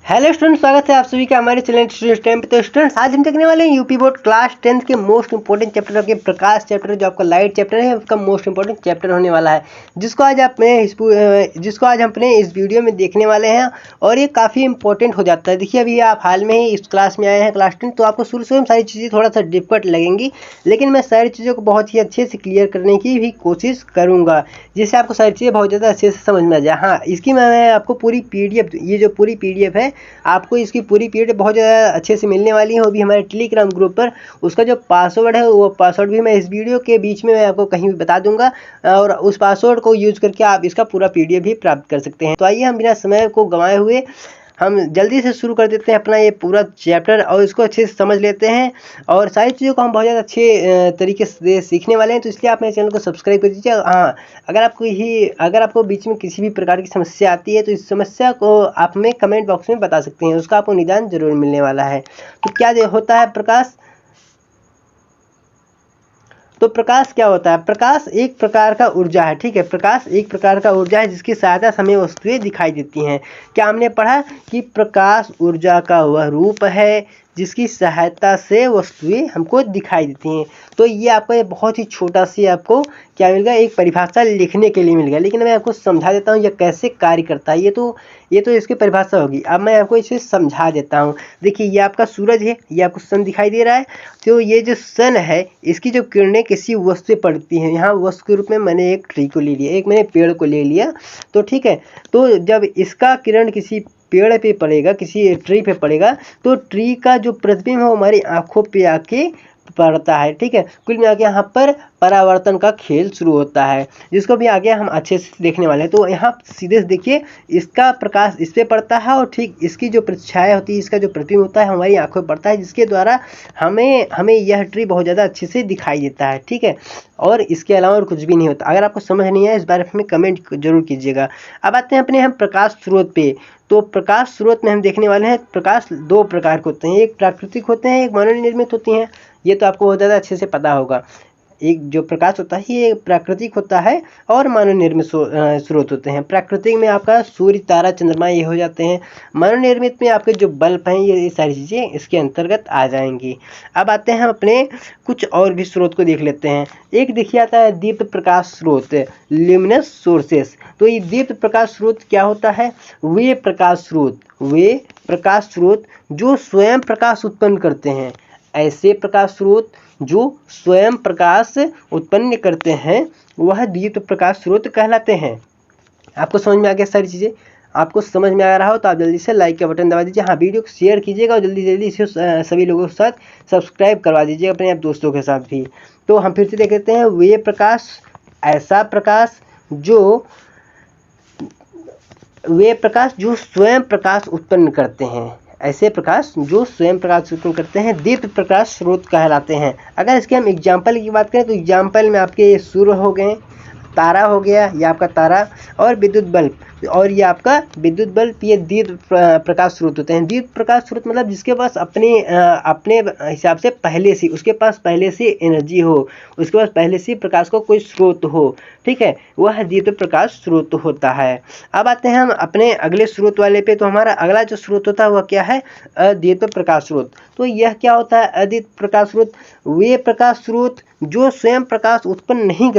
Hello student, स्वागत है आप सभी का हमारे चैनल स्टूडेंट टाइम पे। तो स्टूडेंट्स, आज हम देखने वाले हैं यूपी बोर्ड क्लास 10 के मोस्ट इंपॉर्टेंट चैप्टर के प्रकाश चैप्टर, जो आपका लाइट चैप्टर है, उसका मोस्ट इंपॉर्टेंट चैप्टर होने वाला है, जिसको आज हम अपने इस वीडियो में देखने वाले हैं। और ये काफ़ी इंपॉर्टेंट हो जाता है। देखिए, अभी आप हाल में ही इस क्लास में आए हैं, क्लास 10, तो आपको शुरू में सारी चीज़ें थोड़ा सा डिफिकल्ट लगेंगी, लेकिन मैं सारी चीज़ों को बहुत ही अच्छे से क्लियर करने की भी कोशिश करूँगा, जिससे आपको सारी चीज़ें बहुत ज़्यादा अच्छे से समझ में आ जाए। हाँ, इसकी मैं आपको पूरी PDF, ये जो पूरी PDF है, आपको इसकी पूरी PDF बहुत ज़्यादा अच्छे से मिलने वाली है। वो भी हमारे टेलीग्राम ग्रुप पर। उसका जो पासवर्ड है, वो पासवर्ड भी मैं इस वीडियो के बीच में मैं आपको कहीं भी बता दूंगा, और उस पासवर्ड को यूज करके आप इसका पूरा PDF भी प्राप्त कर सकते हैं। तो आइए हम बिना समय को गंवाए हुए हम जल्दी से शुरू कर देते हैं अपना ये पूरा चैप्टर, और इसको अच्छे से समझ लेते हैं। और सारी चीज़ों को हम बहुत ज़्यादा अच्छे तरीके से सीखने वाले हैं। तो इसलिए आप मेरे चैनल को सब्सक्राइब कर दीजिए। हाँ, अगर आपको बीच में किसी भी प्रकार की समस्या आती है, तो इस समस्या को आप हमें कमेंट बॉक्स में बता सकते हैं, उसका आपको निदान जरूर मिलने वाला है। तो क्या होता है प्रकाश? तो प्रकाश क्या होता है? प्रकाश एक प्रकार का ऊर्जा है। ठीक है, प्रकाश एक प्रकार का ऊर्जा है जिसकी सहायता से हमें वस्तुएं दिखाई देती हैं। क्या हमने पढ़ा कि प्रकाश ऊर्जा का वह रूप है जिसकी सहायता से वस्तुएं हमको दिखाई देती हैं। तो ये आपको बहुत ही छोटा सी आपको क्या मिल गया, एक परिभाषा लिखने के लिए मिल गया, लेकिन मैं आपको समझा देता हूँ यह कैसे कार्य करता है। ये तो इसकी परिभाषा होगी। अब मैं आपको इसे समझा देता हूँ। देखिए, ये आपका सूरज है, ये आपको सन दिखाई दे रहा है। तो ये जो सन है, इसकी जो किरणें किसी वस्तु पे पड़ती हैं, यहाँ वस्तु के रूप में मैंने एक ट्री को ले लिया, एक मैंने पेड़ को ले लिया। तो ठीक है, तो जब इसका किरण किसी पेड़ पे पड़ेगा, किसी ट्री पे पड़ेगा, तो ट्री का जो प्रतिबिंब है वो हमारी आंखों पे आके पड़ता है। ठीक है, कुल मिला के यहाँ पर परावर्तन का खेल शुरू होता है, जिसको भी आगे हम अच्छे से देखने वाले हैं। तो यहाँ सीधे से देखिए, इसका प्रकाश इस पे पड़ता है, और ठीक इसकी जो छाया होती है, इसका जो प्रतिबिंब होता है, हमारी आंखों पे पड़ता है, जिसके द्वारा हमें यह ट्री बहुत ज़्यादा अच्छे से दिखाई देता है। ठीक है, और इसके अलावा और कुछ भी नहीं होता। अगर आपको समझ नहीं आया, इस बारे में कमेंट जरूर कीजिएगा। अब आते हैं अपने हम प्रकाश स्रोत पे। तो प्रकाश स्रोत में हम देखने वाले हैं, प्रकाश दो प्रकार के होते हैं, एक प्राकृतिक होते हैं, एक मानव निर्मित होती हैं। ये तो आपको बहुत ज़्यादा अच्छे से पता होगा। एक जो प्रकाश होता है, ये प्राकृतिक होता है, और मानव निर्मित स्रोत होते हैं। प्राकृतिक में आपका सूर्य, तारा, चंद्रमा ये हो जाते हैं। मानव निर्मित में आपके जो बल्ब हैं, ये सारी चीज़ें इसके अंतर्गत आ जाएंगी। अब आते हैं हम अपने कुछ और भी स्रोत को देख लेते हैं। एक देखिए आता है दीप्त प्रकाश स्रोत, ल्यूमिनस सोर्सेस। तो ये दीप्त प्रकाश स्रोत क्या होता है? वे प्रकाश स्रोत जो स्वयं प्रकाश उत्पन्न करते हैं। ऐसे प्रकाश स्रोत जो स्वयं प्रकाश उत्पन्न करते हैं, वह दीप्त प्रकाश स्रोत कहलाते हैं। आपको समझ में आ गया सारी चीज़ें? आपको समझ में आ रहा हो तो आप जल्दी से लाइक का बटन दबा दीजिए। हाँ, वीडियो को शेयर कीजिएगा, और जल्दी इसे सभी लोगों के साथ सब्सक्राइब करवा दीजिएगा, अपने आप दोस्तों के साथ भी। तो हम फिर से देख लेते हैं, वे प्रकाश, ऐसा प्रकाश जो स्वयं प्रकाश उत्पन्न करते हैं, ऐसे प्रकाश जो स्वयं प्रकाश उत्पन्न करते हैं, दीप्त प्रकाश स्रोत कहलाते हैं। अगर इसके हम एग्जाम्पल की बात करें, तो एग्जाम्पल में आपके ये सूर्य हो गए, तारा हो गया, ये आपका तारा, और विद्युत बल्ब, और ये आपका विद्युत बल्ब, ये दीप्त प्रकाश स्रोत होते हैं। दीप्त प्रकाश स्रोत मतलब जिसके पास अपने हिसाब से पहले से, उसके पास पहले से एनर्जी हो, उसके पास पहले से प्रकाश को कोई स्रोत हो। ठीक है, वह दीप्त प्रकाश स्रोत होता है। अब आते हैं हम अपने अगले स्रोत वाले पे। तो हमारा अगला जो स्रोत होता है वह क्या है? अदीप्त प्रकाश स्रोत। तो यह क्या होता है? अदीप्त प्रकाश स्रोत वे प्रकाश स्रोत जो स्वयं प्रकाश उत्पन्न नहीं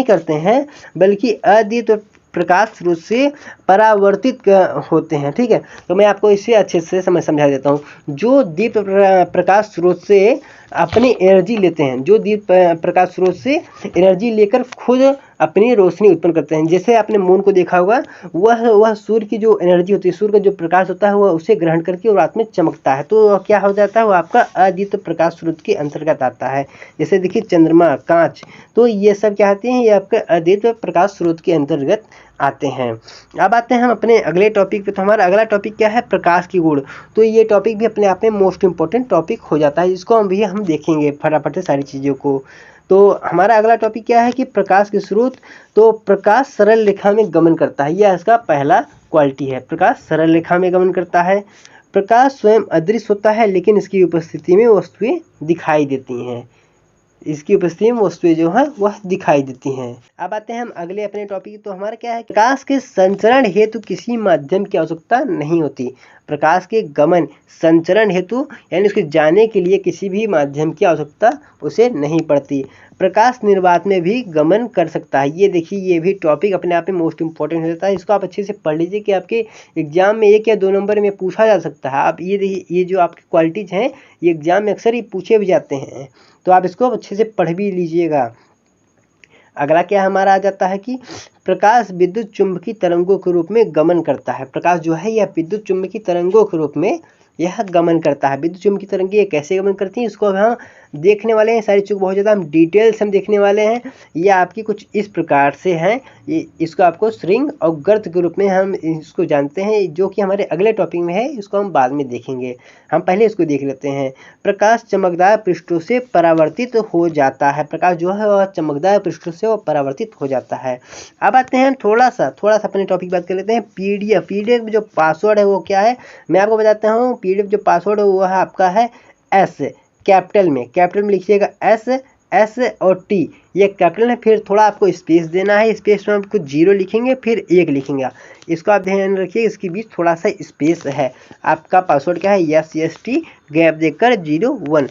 करते हैं, बल्कि अदीप्त प्रकाश स्रोत से परावर्तित होते हैं। ठीक है, तो मैं आपको इसे अच्छे से समझा देता हूँ। जो दीप्त प्रकाश स्रोत से अपनी एनर्जी लेते हैं, जो दीप्त प्रकाश स्रोत से एनर्जी लेकर खुद अपनी रोशनी उत्पन्न करते हैं। जैसे आपने मून को देखा होगा, वह सूर्य की जो एनर्जी होती है, सूर्य का जो प्रकाश होता है, वह उसे ग्रहण करके और रात में चमकता है। तो क्या हो जाता है? वो आपका अदीप्त प्रकाश स्रोत के अंतर्गत आता है। जैसे देखिए, चंद्रमा, कांच, तो ये सब क्या आते हैं? ये आपके अदीप्त प्रकाश स्रोत के अंतर्गत आते हैं। अब आते हैं हम अपने अगले टॉपिक पे। तो हमारा अगला टॉपिक क्या है? प्रकाश की गुण। तो ये टॉपिक भी अपने आप में मोस्ट इंपॉर्टेंट टॉपिक हो जाता है, जिसको हम देखेंगे फटाफट से सारी चीज़ों को। तो हमारा अगला टॉपिक क्या है कि प्रकाश के स्रोत। तो प्रकाश सरल रेखा में गमन करता है, यह इसका पहला क्वालिटी है। प्रकाश सरल रेखा में गमन करता है। प्रकाश स्वयं अदृश्य होता है, लेकिन इसकी उपस्थिति में वस्तुएं दिखाई देती हैं। इसकी उपस्थिति में वस्तुएं जो है वह दिखाई देती हैं। अब आते हैं हम अगले अपने टॉपिक। तो हमारा क्या है, प्रकाश के संचरण हेतु किसी माध्यम की आवश्यकता नहीं होती। प्रकाश के गमन संचरण हेतु यानी उसके जाने के लिए किसी भी माध्यम की आवश्यकता उसे नहीं पड़ती। प्रकाश निर्वात में भी गमन कर सकता है। ये देखिए, ये भी टॉपिक अपने आप में मोस्ट इंपॉर्टेंट हो जाता है। इसको आप अच्छे से पढ़ लीजिए कि आपके एग्जाम में 1 या 2 नंबर में पूछा जा सकता है। आप ये देखिए, ये जो आपकी क्वालिटीज हैं ये एग्जाम में अक्सर ही पूछे भी जाते हैं, तो आप इसको अच्छे से पढ़ भी लीजिएगा। अगला क्या हमारा आ जाता है कि प्रकाश विद्युत चुंबकीय तरंगों के रूप में गमन करता है। प्रकाश जो है यह विद्युत चुंबकीय तरंगों के रूप में यह गमन करता है। विद्युत चुंबकीय तरंगें कैसे गमन करती हैं इसको अब हम देखने वाले हैं। सारी चीज़ बहुत ज़्यादा हम डिटेल्स हम देखने वाले हैं। ये आपकी कुछ इस प्रकार से हैं। ये इसको आपको श्रृंग और गर्त के रूप में हम इसको जानते हैं, जो कि हमारे अगले टॉपिक में है। इसको हम बाद में देखेंगे, हम पहले इसको देख लेते हैं। प्रकाश चमकदार पृष्ठों से परावर्तित हो जाता है। प्रकाश जो है वह चमकदार पृष्ठों से वह परावर्तित हो जाता है। अब आते हैं थोड़ा सा अपने टॉपिक बात कर लेते हैं। पीडीएफ जो पासवर्ड है वो क्या है, मैं आपको बताता हूँ। पीडीएफ जो पासवर्ड है वो है आपका है एस, कैपिटल में लिखिएगा एस और टी, ये कैपिटल है। फिर थोड़ा आपको स्पेस देना है, स्पेस में आपको 0 लिखेंगे फिर 1 लिखेंगे। इसको आप ध्यान रखिए, इसके बीच थोड़ा सा स्पेस है। आपका पासवर्ड क्या है, SST गैप देकर 01।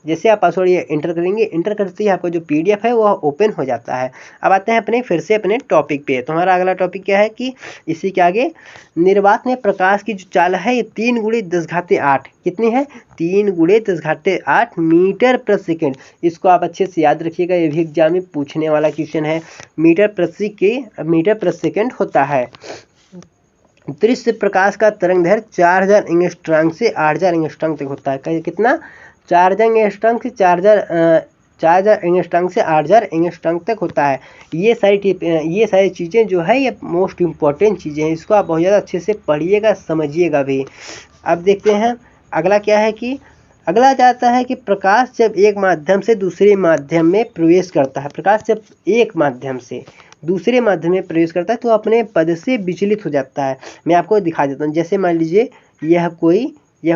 जैसे आप पासवर्ड ये इंटर करेंगे, इंटर करते ही आपका जो पीडीएफ है वह ओपन हो जाता है। अब आते हैं फिर से अपने टॉपिक पे। तो हमारा अगला टॉपिक क्या है कि इसी के आगे निर्वात में प्रकाश की जो चाल है ये 3 × 10⁸ कितनी है, 3 × 10⁸ मीटर प्रति सेकेंड। इसको आप अच्छे से याद रखिएगा, ये भी एग्जाम में पूछने वाला क्वेश्चन है। मीटर प्रति सेकेंड होता है। दृश्य प्रकाश का तरंग दैर्घ्य 4000 एंगस्ट्रॉम से 8000 एंगस्ट्रॉम तक होता है। कितना, 4000 एंगस्ट्रॉम से 4000 एंगस्ट्रॉम से 8000 एंगस्ट्रॉम तक होता है। ये सारी चीज़ें जो है ये मोस्ट इम्पॉर्टेंट चीज़ें हैं। इसको आप बहुत ज़्यादा अच्छे से पढ़िएगा, समझिएगा भी। अब देखते हैं अगला क्या है कि अगला जाता है कि प्रकाश जब एक माध्यम से दूसरे माध्यम में प्रवेश करता है। प्रकाश जब एक माध्यम से दूसरे माध्यम में प्रवेश करता है तो अपने पद से विचलित हो जाता है। मैं आपको दिखा देता हूँ। जैसे मान लीजिए यह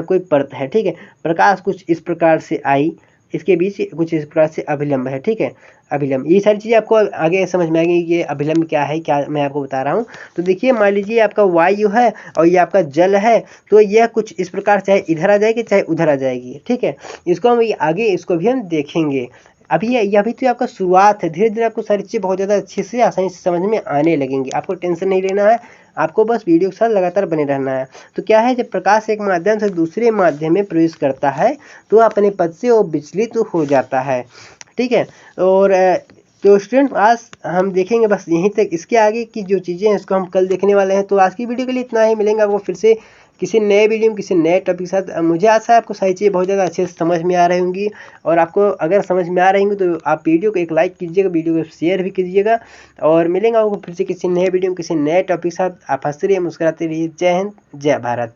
कोई परत है, ठीक है। प्रकाश कुछ इस प्रकार से आई, इसके बीच कुछ इस प्रकार से अभिलंब है, ठीक है। अभिलंब, ये सारी चीज़ें आपको आगे समझ में आएगी कि अभिलंब क्या है, क्या मैं आपको बता रहा हूँ। तो देखिए, मान लीजिए आपका वायु है और ये आपका जल है, तो यह कुछ इस प्रकार चाहे इधर आ जाएगी चाहे उधर आ जाएगी, ठीक है। इसको हम आगे इसको भी हम देखेंगे। अभी तो आपका शुरुआत है। धीरे धीरे आपको सारी चीज़ें बहुत ज़्यादा अच्छे से आसानी से समझ में आने लगेंगी। आपको टेंशन नहीं लेना है, आपको बस वीडियो के साथ लगातार बने रहना है। तो क्या है, जब प्रकाश एक माध्यम से दूसरे माध्यम में प्रवेश करता है तो अपने पद से वो विचलित हो जाता है, ठीक है। और तो स्टूडेंट आज हम देखेंगे बस यहीं तक। इसके आगे की जो चीज़ें हैं इसको हम कल देखने वाले हैं। तो आज की वीडियो के लिए इतना ही। मिलेंगे आपको फिर से किसी नए वीडियो में किसी नए टॉपिक के साथ। मुझे आशा है आपको सारी चीज़ें बहुत ज़्यादा अच्छे से समझ में आ रही होंगी। और आपको अगर समझ में आ रही होंगी तो आप वीडियो को एक लाइक कीजिएगा, वीडियो को शेयर भी कीजिएगा। और मिलेंगे आपको फिर से किसी नए वीडियो में किसी नए टॉपिक के साथ। आप हंसते रहिए, मुस्कुराते रहिए। जय हिंद, जय भारत।